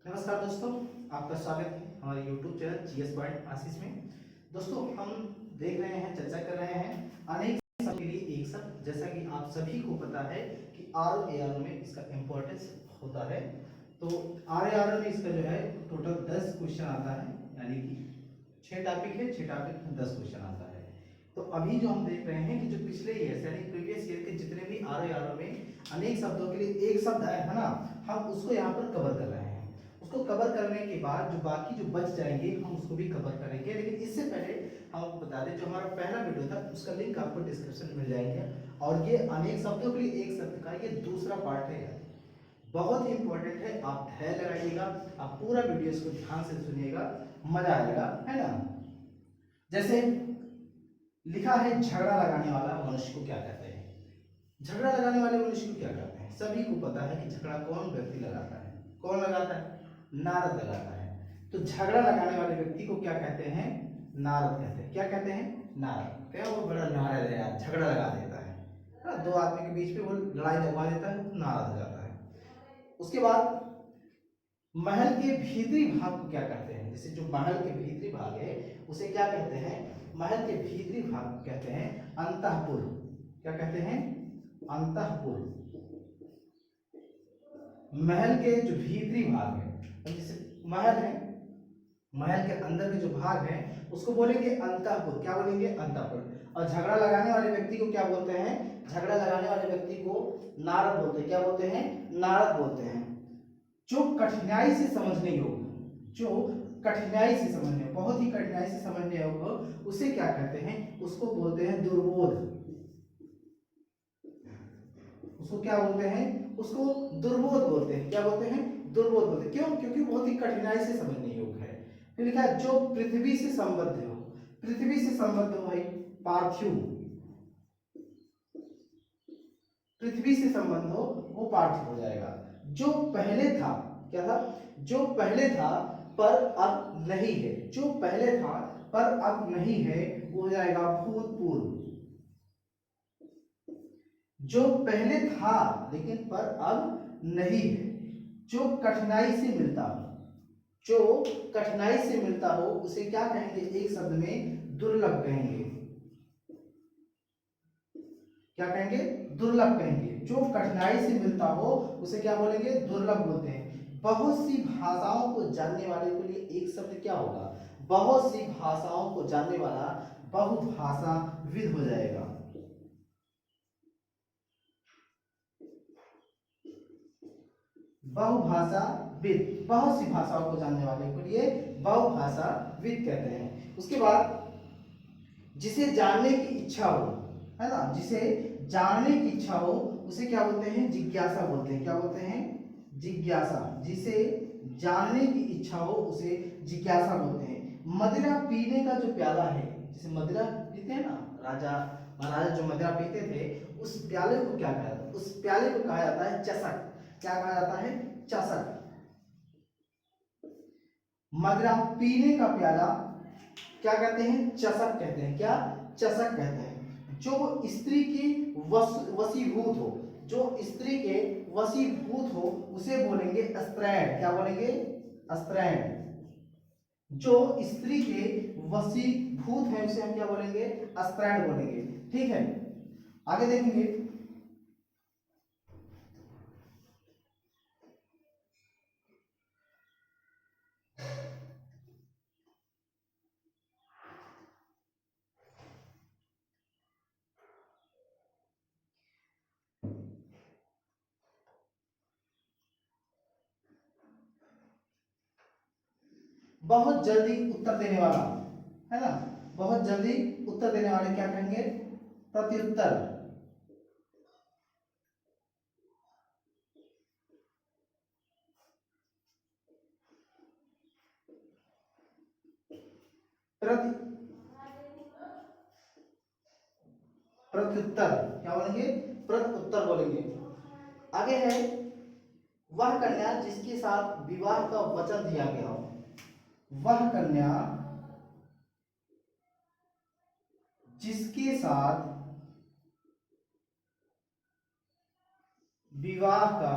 नमस्कार दोस्तों, आपका स्वागत है हमारे YouTube चैनल जीएस पॉइंट आशीष में। दोस्तों, हम देख रहे हैं, चर्चा कर रहे हैं अनेक शब्द के लिए एक शब्द। जैसा कि आप सभी को पता है कि आर ए आर में इसका इम्पोर्टेंस होता है। तो आर ए आर में इसका जो है टोटल 10 क्वेश्चन आता है, यानी कि 6 टॉपिक है, 6 टॉपिक में 10 क्वेश्चन आता है। तो अभी जो हम देख रहे हैं कि जो पिछले ईयर यानी प्रीवियस ईयर के जितने भी आर ए आर में अनेक शब्दों के लिए एक शब्द है ना, हम उसको यहाँ पर कवर कर रहे हैं। उसको कवर करने के बाद जो बाकी जो बच जाएंगे हम उसको भी कवर करेंगे। लेकिन इससे पहले हम आपको बता दें, जो हमारा पहला वीडियो था उसका लिंक आपको डिस्क्रिप्शन में मिल जाएंगे। और ये अनेक शब्दों के लिए एक शब्द का ये दूसरा पार्ट है, बहुत ही इंपॉर्टेंट है। आप धैर्य लगाइएगा, आप पूरा वीडियो इसको ध्यान से सुनिएगा, मजा आएगा, है ना। जैसे लिखा है, झगड़ा लगाने वाला मनुष्य को क्या कहते हैं। झगड़ा लगाने वाले मनुष्य को क्या कहते हैं। सभी को पता है कि झगड़ा कौन व्यक्ति लगाता है। कौन लगाता है? नारद लगाता है। तो झगड़ा लगाने वाले व्यक्ति को क्या कहते हैं? नारद कहते हैं। क्या कहते हैं? नारद। क्या वो बड़ा नारद है यार, झगड़ा लगा देता है ना, दो आदमी के बीच में वो लड़ाई लगवा देता है, तो नारद हो जाता है। उसके बाद महल के भीतरी भाग को क्या कहते हैं। जैसे जो महल के भीतरी भाग है उसे क्या कहते हैं? महल के भीतरी भाग को कहते हैं अंतःपुर। क्या कहते हैं? अंतःपुर। महल के जो भीतरी भाग है, जैसे महल है, महल के अंदर के जो भाग है उसको बोलेंगे अंतःपुर। क्या बोलेंगे? अंतःपुर। और झगड़ा लगाने वाले व्यक्ति को क्या बोलते हैं? झगड़ा लगाने वाले व्यक्ति को नारद बोलते हैं। क्या बोलते हैं? नारद बोलते हैं। जो कठिनाई से समझने योग्य, जो कठिनाई से समझने, बहुत ही कठिनाई से समझने योग्य, उसे क्या कहते हैं? उसको बोलते हैं दुर्बोध। उसको क्या बोलते हैं? उसको दुर्बोध बोलते हैं। क्या बोलते हैं? दुर्बोध बोलते हैं। क्यों? क्योंकि बहुत ही कठिनाई से समझने योग्य है। फिर लिखा है, जो पृथ्वी से संबद्ध हो। पृथ्वी से संबद्ध हो भाई पार्थिव। पृथ्वी से संबंध हो वो पार्थिव हो जाएगा। जो पहले था, क्या था? जो पहले था पर अब नहीं है। जो पहले था पर अब नहीं है वो हो जाएगा भूतपूर्व। जो पहले था लेकिन पर अब नहीं है। जो कठिनाई से मिलता हो, जो कठिनाई से मिलता हो उसे क्या कहेंगे? एक शब्द में दुर्लभ कहेंगे। क्या कहेंगे? दुर्लभ कहेंगे। जो कठिनाई से मिलता हो उसे क्या बोलेंगे? दुर्लभ बोलते हैं। बहुत सी भाषाओं को जानने वाले के लिए एक शब्द क्या होगा? बहुत सी भाषाओं को जानने वाला बहुभाषाविद हो जाएगा। बहुभाषाविद, बहुत सी भाषाओं को जानने वाले के लिए बहुभाषाविद कहते हैं। उसके बाद जिसे जानने की इच्छा हो, है ना, जिसे जानने की इच्छा हो उसे क्या बोलते हैं? जिज्ञासा बोलते हैं। क्या बोलते हैं? जिज्ञासा। जिसे जानने की इच्छा हो उसे जिज्ञासा बोलते हैं। मदिरा पीने का जो प्याला है, जैसे मदिरा पीते हैं ना, राजा महाराजा जो मदिरा पीते थे, उस प्याले को क्या कहा जाता है? उस प्याले को कहा जाता है चषक। क्या कहा जाता है? चषक। मदिरा पीने का प्याला क्या कहते हैं? चषक कहते हैं। क्या? चषक कहते हैं। जो स्त्री की वशीभूत हो, जो स्त्री के वशीभूत हो उसे बोलेंगे स्त्रैण। क्या बोलेंगे? स्त्रैण। जो स्त्री के वशीभूत है उसे हम क्या बोलेंगे? स्त्रैण बोलेंगे। ठीक है, आगे देखेंगे। बहुत जल्दी उत्तर देने वाला, है ना, बहुत जल्दी उत्तर देने वाले क्या कहेंगे? प्रत्युत्तर। प्रति प्रत्युत्तर क्या बोलेंगे? प्रत्युत्तर बोलेंगे। आगे है, वह कन्या जिसके साथ विवाह का वचन दिया गया हो। वह कन्या जिसके साथ विवाह का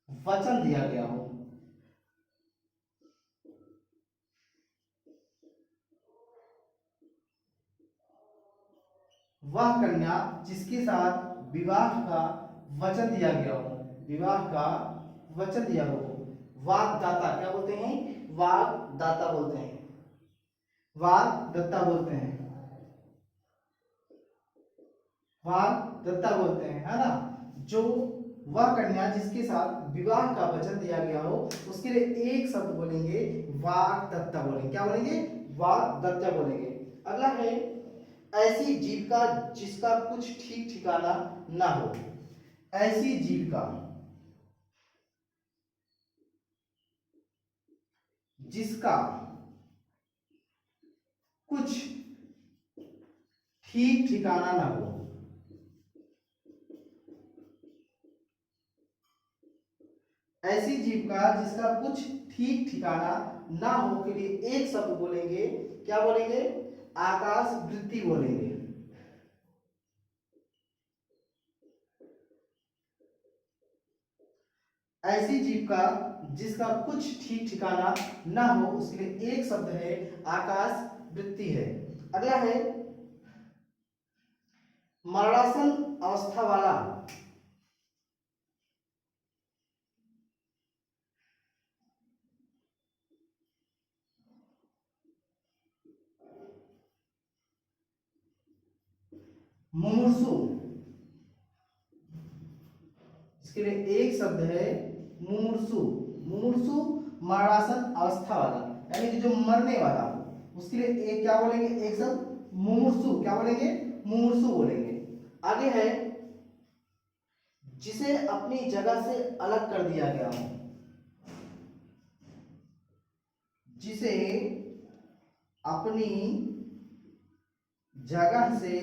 वचन दिया गया हो। वह कन्या जिसके साथ विवाह का वचन दिया गया हो, विवाह का वचन दिया हो। वागदाता क्या बोलते हैं? वागदाता बोलते हैं, वागदत्ता बोलते हैं, वागदत्ता बोलते हैं, है ना। जो वह कन्या जिसके साथ विवाह का वचन दिया गया हो, उसके लिए एक शब्द बोलेंगे, वागदत्ता बोलेंगे। क्या बोलेंगे? वागदत्ता बोलेंगे। अगला है ऐसी जीविका जिसका कुछ ठीक ठिकाना ना हो। ऐसी जीविका जिसका कुछ ठीक ठिकाना ना हो। ऐसी जीविका जिसका कुछ ठीक ठिकाना ना हो के लिए एक शब्द बोलेंगे। क्या बोलेंगे? आकाश वृत्ति बोलेंगे। ऐसी जीविका जिसका कुछ ठीक ठिकाना ना हो, उसके लिए एक शब्द है, आकाश वृत्ति है। अगला है मरणासन अवस्था वाला। मुमूर्षु, इसके लिए एक शब्द है, मुमूर्षु। मुमूर्षु मरणासन अवस्था वाला, यानी कि जो मरने वाला, उसके लिए एक क्या बोलेंगे? एक शब्द मुमूर्षु। क्या बोलेंगे? मुमूर्षु बोलेंगे। आगे है जिसे अपनी जगह से अलग कर दिया गया हो। जिसे अपनी जगह से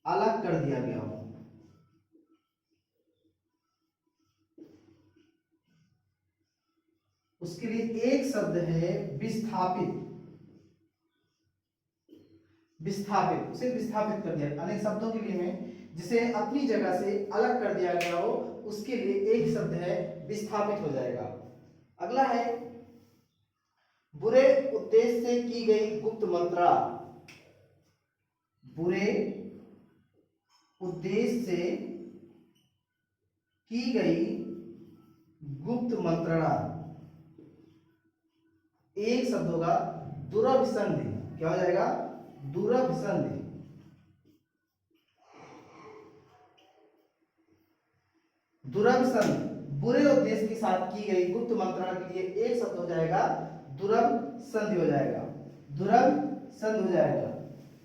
अलग कर दिया गया हो। उसके लिए एक शब्द है विस्थापित। विस्थापित, उसे विस्थापित कर दिया। अनेक शब्दों के लिए में जिसे अपनी जगह से अलग कर दिया गया हो, उसके लिए एक शब्द है विस्थापित हो जाएगा। अगला है बुरे उद्देश्य से की गई गुप्त मंत्रणा। बुरे उद्देश्य से की गई गुप्त मंत्रणा, एक शब्द होगा दुरभिसंधि। क्या हो जाएगा? दुरभिसंधि। दुरभिसंधि, बुरे उद्देश्य के साथ की गई गुप्त मंत्रणा के लिए एक शब्द हो जाएगा, दुरभिसंधि हो जाएगा, दुरभिसंधि हो जाएगा।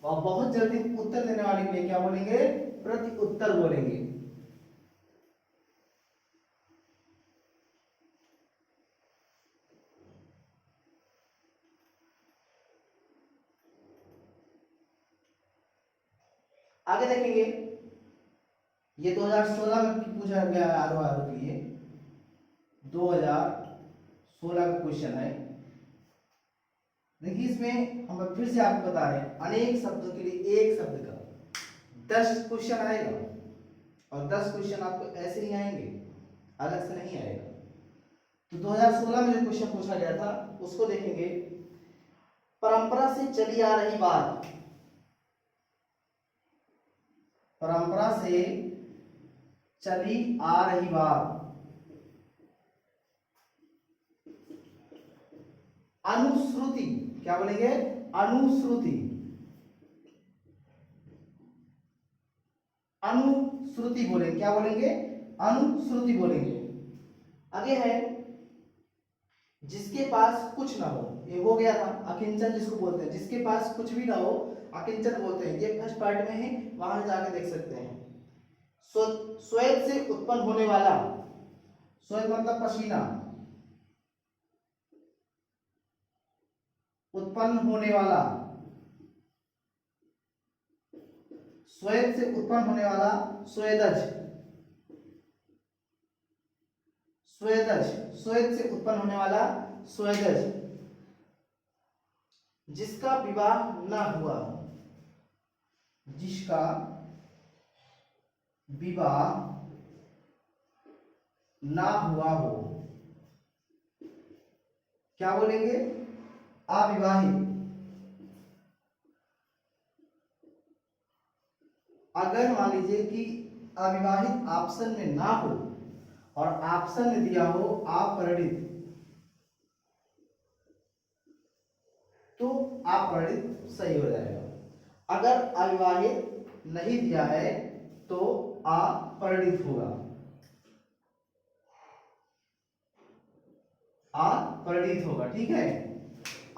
और बहुत जल्दी उत्तर देने वाले के लिए क्या बोलेंगे? प्रति उत्तर बोलेंगे। आगे देखेंगे, ये 2016 में पूछा गया है आर के लिए, 2016 का क्वेश्चन है। देखिए इसमें हम फिर से आपको बता रहे हैं, अनेक शब्दों के लिए एक शब्द का 10 क्वेश्चन आएगा, और 10 क्वेश्चन आपको ऐसे ही आएंगे, अलग से नहीं आएगा। तो 2016 में जो क्वेश्चन पूछा गया था उसको देखेंगे। परंपरा से चली आ रही बात, परंपरा से चली आ रही बात, अनुश्रुति। क्या बोलेंगे? अनुश्रुति। अनुश्रुति बोलेंगे। क्या बोलेंगे? अनुश्रुति बोलेंगे। आगे है जिसके पास कुछ ना हो, ये हो गया था अकिंचन जिसको बोलते हैं, जिसके पास कुछ भी ना हो अकिंचन बोलते हैं। ये फर्स्ट पार्ट में है, वहां जाके देख सकते हैं। श्वेत से उत्पन्न होने वाला, श्वेत मतलब पसीना, उत्पन्न होने वाला, श्वेत से उत्पन्न होने वाला, स्वेदज। स्वेदज, श्वेत से उत्पन्न होने वाला स्वेदज, जिसका विवाह ना हुआ, जिसका विवाह ना हुआ हो। क्या बोलेंगे? अविवाहित। अगर मान लीजिए कि अविवाहित ऑप्शन में ना हो और ऑप्शन में दिया हो अपरिणित, तो अपरिणित सही हो जाएगा। अगर अविवाहित नहीं दिया है तो अपरिणित होगा, अपरिणित होगा। ठीक है,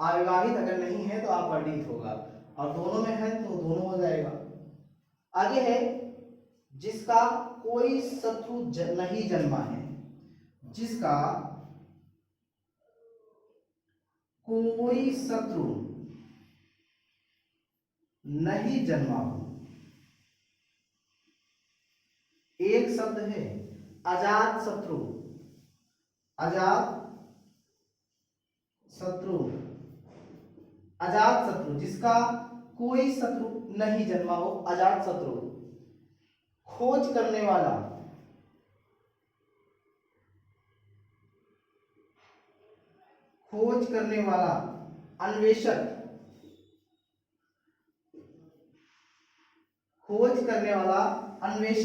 अविवाहित अगर नहीं है तो अपरिणित होगा, और दोनों में है तो दोनों हो जाएगा। आगे है जिसका कोई शत्रु नहीं जन्मा है, जिसका कोई शत्रु नहीं जन्मा हो। एक शब्द है अजात शत्रु, अजात शत्रु, अजात शत्रु जिसका कोई शत्रु नहीं जन्मा हो, अजात शत्रु। खोज करने वाला, खोज करने वाला, अन्वेषक, खोज करने वाला अन्वेषक।